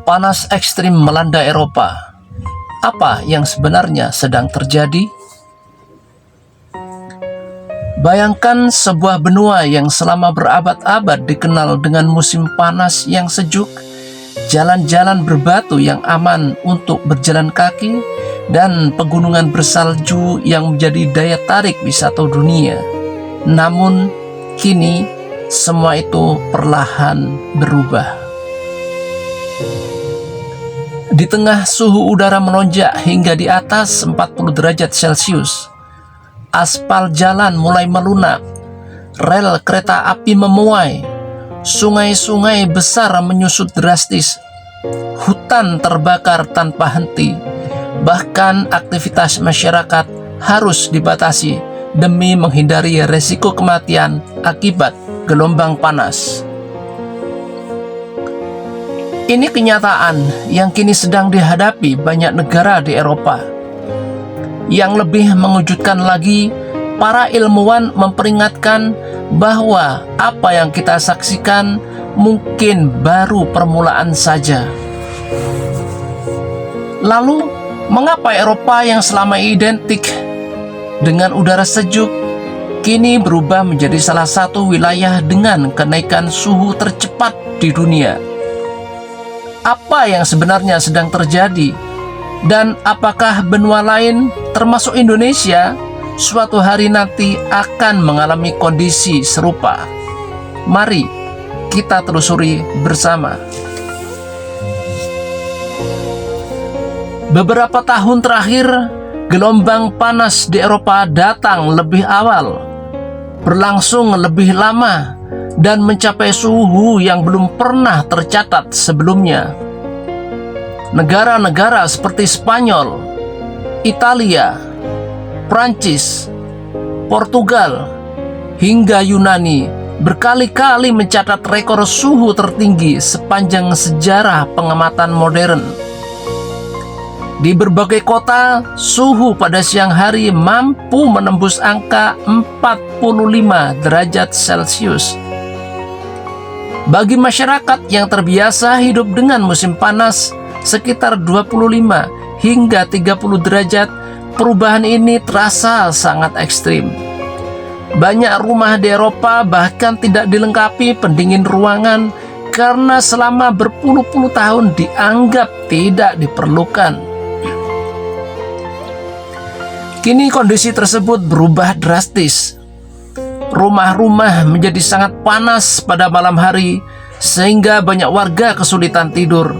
Panas ekstrim melanda Eropa. Apa yang sebenarnya sedang terjadi? Bayangkan sebuah benua yang selama berabad-abad dikenal dengan musim panas yang sejuk, jalan-jalan berbatu yang aman untuk berjalan kaki, dan pegunungan bersalju yang menjadi daya tarik wisata dunia. Namun, kini semua itu perlahan berubah. Di tengah suhu udara melonjak hingga di atas 40 derajat Celcius, aspal jalan mulai melunak, rel kereta api memuai, sungai-sungai besar menyusut drastis, hutan terbakar tanpa henti, bahkan aktivitas masyarakat harus dibatasi demi menghindari resiko kematian akibat gelombang panas. Ini kenyataan yang kini sedang dihadapi banyak negara di Eropa. Yang lebih mengejutkan lagi, para ilmuwan memperingatkan bahwa apa yang kita saksikan mungkin baru permulaan saja. Lalu, mengapa Eropa yang selama identik dengan udara sejuk kini berubah menjadi salah satu wilayah dengan kenaikan suhu tercepat di dunia? Apa yang sebenarnya sedang terjadi? Dan apakah benua lain termasuk Indonesia suatu hari nanti akan mengalami kondisi serupa? Mari kita telusuri bersama. Beberapa tahun terakhir, gelombang panas di Eropa datang lebih awal, berlangsung lebih lama, dan mencapai suhu yang belum pernah tercatat sebelumnya. Negara-negara seperti Spanyol, Italia, Prancis, Portugal, hingga Yunani berkali-kali mencatat rekor suhu tertinggi sepanjang sejarah pengamatan modern. Di berbagai kota, suhu pada siang hari mampu menembus angka 45 derajat Celcius. Bagi masyarakat yang terbiasa hidup dengan musim panas sekitar 25 hingga 30 derajat, perubahan ini terasa sangat ekstrim. Banyak rumah di Eropa bahkan tidak dilengkapi pendingin ruangan karena selama berpuluh-puluh tahun dianggap tidak diperlukan. Kini kondisi tersebut berubah drastis. Rumah-rumah menjadi sangat panas pada malam hari sehingga banyak warga kesulitan tidur.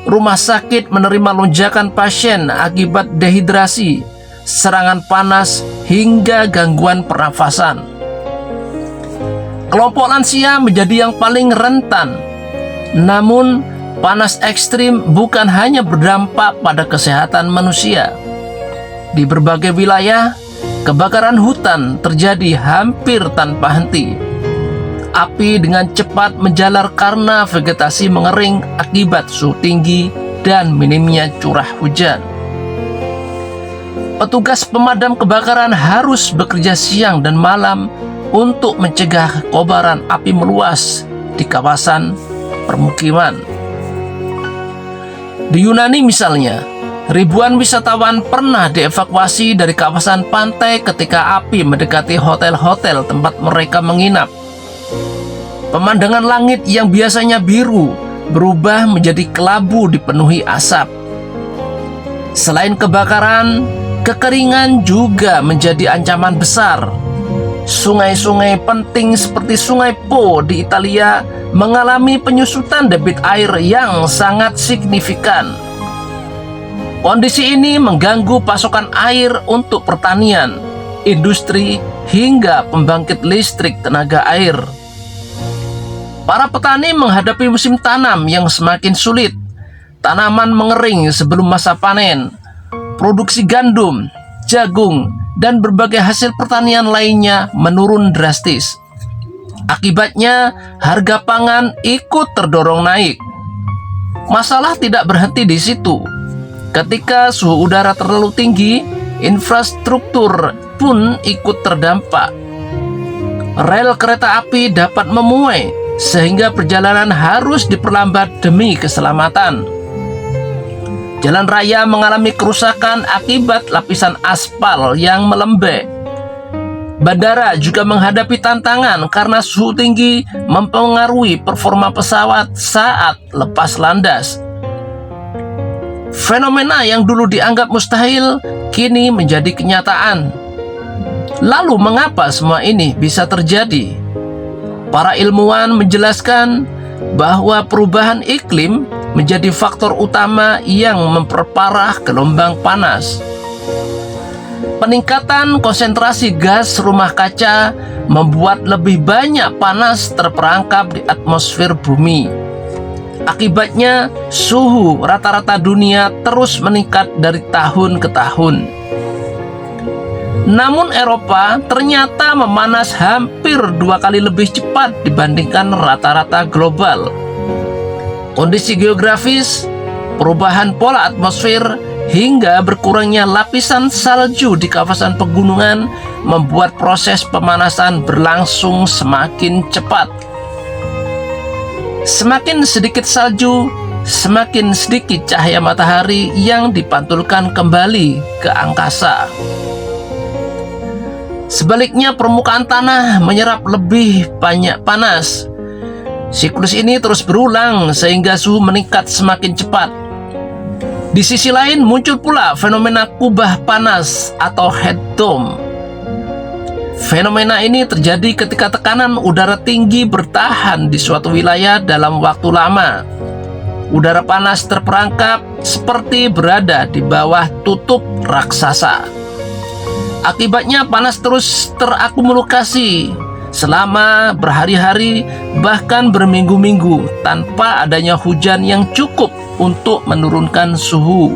Rumah sakit menerima lonjakan pasien akibat dehidrasi, serangan panas, hingga gangguan pernafasan. Kelompok lansia menjadi yang paling rentan. Namun, panas ekstrim bukan hanya berdampak pada kesehatan manusia. Di berbagai wilayah, kebakaran hutan terjadi hampir tanpa henti. Api dengan cepat menjalar karena vegetasi mengering akibat suhu tinggi dan minimnya curah hujan. Petugas pemadam kebakaran harus bekerja siang dan malam untuk mencegah kobaran api meluas di kawasan permukiman. Di Yunani misalnya, ribuan wisatawan pernah dievakuasi dari kawasan pantai ketika api mendekati hotel-hotel tempat mereka menginap. Pemandangan langit yang biasanya biru berubah menjadi kelabu dipenuhi asap. Selain kebakaran, kekeringan juga menjadi ancaman besar. Sungai-sungai penting seperti Sungai Po di Italia mengalami penyusutan debit air yang sangat signifikan. Kondisi ini mengganggu pasokan air untuk pertanian, industri, hingga pembangkit listrik tenaga air. Para petani menghadapi musim tanam yang semakin sulit. Tanaman mengering sebelum masa panen. Produksi gandum, jagung, dan berbagai hasil pertanian lainnya menurun drastis. Akibatnya, harga pangan ikut terdorong naik. Masalah tidak berhenti di situ. Ketika suhu udara terlalu tinggi, infrastruktur pun ikut terdampak. Rel kereta api dapat memuai, sehingga perjalanan harus diperlambat demi keselamatan. Jalan raya mengalami kerusakan akibat lapisan aspal yang melembek. Bandara juga menghadapi tantangan karena suhu tinggi mempengaruhi performa pesawat saat lepas landas. Fenomena yang dulu dianggap mustahil kini menjadi kenyataan. Lalu mengapa semua ini bisa terjadi? Para ilmuwan menjelaskan bahwa perubahan iklim menjadi faktor utama yang memperparah gelombang panas. Peningkatan konsentrasi gas rumah kaca membuat lebih banyak panas terperangkap di atmosfer bumi. Akibatnya, suhu rata-rata dunia terus meningkat dari tahun ke tahun. Namun Eropa ternyata memanas hampir 2 kali lebih cepat dibandingkan rata-rata global. Kondisi geografis, perubahan pola atmosfer, hingga berkurangnya lapisan salju di kawasan pegunungan membuat proses pemanasan berlangsung semakin cepat. Semakin sedikit salju, semakin sedikit cahaya matahari yang dipantulkan kembali ke angkasa. Sebaliknya, permukaan tanah menyerap lebih banyak panas. Siklus ini terus berulang sehingga suhu meningkat semakin cepat. Di sisi lain, muncul pula fenomena kubah panas atau heat dome. Fenomena ini terjadi ketika tekanan udara tinggi bertahan di suatu wilayah dalam waktu lama. Udara panas terperangkap seperti berada di bawah tutup raksasa. Akibatnya panas terus terakumulasi selama berhari-hari, bahkan berminggu-minggu tanpa adanya hujan yang cukup untuk menurunkan suhu.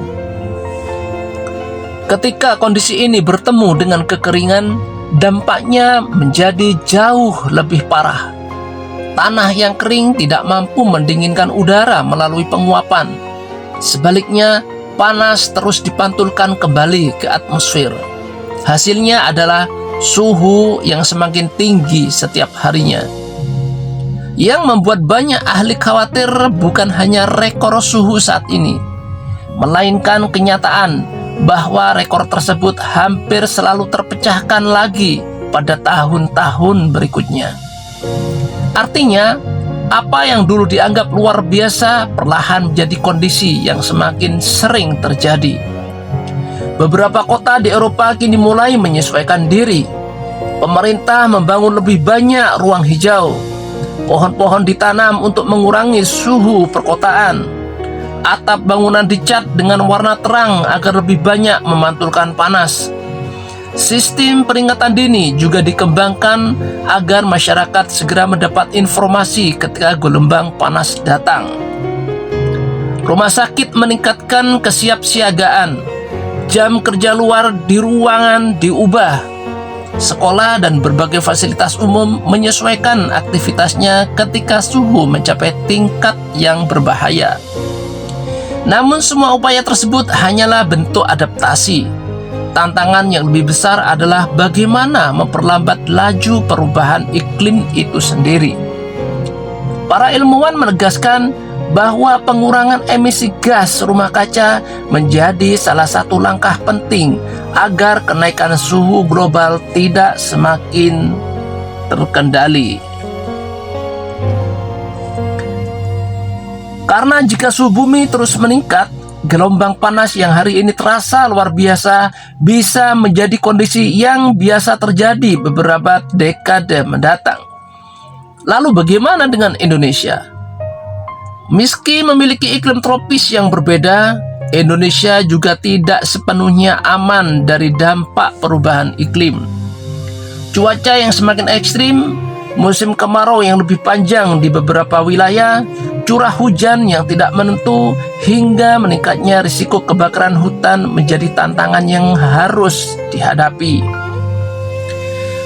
Ketika kondisi ini bertemu dengan kekeringan, dampaknya menjadi jauh lebih parah. Tanah yang kering tidak mampu mendinginkan udara melalui penguapan. Sebaliknya, panas terus dipantulkan kembali ke atmosfer. Hasilnya adalah suhu yang semakin tinggi setiap harinya. Yang membuat banyak ahli khawatir bukan hanya rekor suhu saat ini, melainkan kenyataan bahwa rekor tersebut hampir selalu terpecahkan lagi pada tahun-tahun berikutnya. Artinya, apa yang dulu dianggap luar biasa perlahan menjadi kondisi yang semakin sering terjadi. Beberapa kota di Eropa kini mulai menyesuaikan diri. Pemerintah membangun lebih banyak ruang hijau. Pohon-pohon ditanam untuk mengurangi suhu perkotaan. Atap bangunan dicat dengan warna terang agar lebih banyak memantulkan panas. Sistem peringatan dini juga dikembangkan agar masyarakat segera mendapat informasi ketika gelombang panas datang. Rumah sakit meningkatkan kesiapsiagaan. Jam kerja luar di ruangan diubah. Sekolah dan berbagai fasilitas umum menyesuaikan aktivitasnya ketika suhu mencapai tingkat yang berbahaya. Namun semua upaya tersebut hanyalah bentuk adaptasi. Tantangan yang lebih besar adalah bagaimana memperlambat laju perubahan iklim itu sendiri. Para ilmuwan menegaskan bahwa pengurangan emisi gas rumah kaca menjadi salah satu langkah penting agar kenaikan suhu global tidak semakin terkendali. Karena jika suhu bumi terus meningkat, gelombang panas yang hari ini terasa luar biasa bisa menjadi kondisi yang biasa terjadi beberapa dekade mendatang. Lalu bagaimana dengan Indonesia? Meski memiliki iklim tropis yang berbeda, Indonesia juga tidak sepenuhnya aman dari dampak perubahan iklim. Cuaca yang semakin ekstrim, musim kemarau yang lebih panjang di beberapa wilayah, curah hujan yang tidak menentu, hingga meningkatnya risiko kebakaran hutan menjadi tantangan yang harus dihadapi.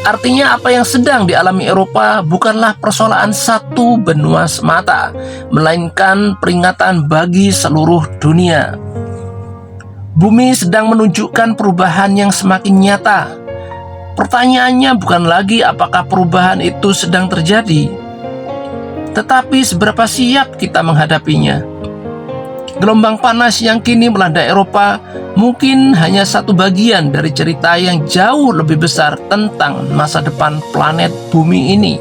Artinya apa yang sedang dialami Eropa bukanlah persoalan satu benua semata, melainkan peringatan bagi seluruh dunia. Bumi sedang menunjukkan perubahan yang semakin nyata. Pertanyaannya bukan lagi apakah perubahan itu sedang terjadi, Tetapi seberapa siap kita menghadapinya? Gelombang panas yang kini melanda Eropa mungkin hanya satu bagian dari cerita yang jauh lebih besar tentang masa depan planet bumi ini.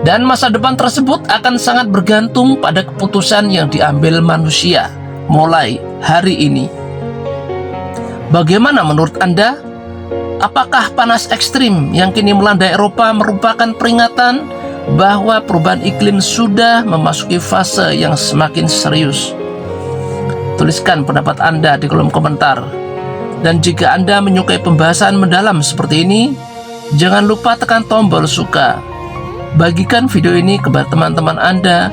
Dan masa depan tersebut akan sangat bergantung pada keputusan yang diambil manusia mulai hari ini. Bagaimana menurut Anda? Apakah panas ekstrim yang kini melanda Eropa merupakan peringatan bahwa perubahan iklim sudah memasuki fase yang semakin serius? Tuliskan pendapat Anda di kolom komentar. Dan jika Anda menyukai pembahasan mendalam seperti ini, jangan lupa tekan tombol suka. Bagikan video ini kepada teman-teman Anda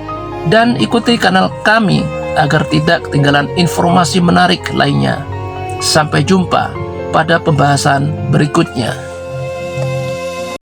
dan ikuti kanal kami agar tidak ketinggalan informasi menarik lainnya. Sampai jumpa pada pembahasan berikutnya.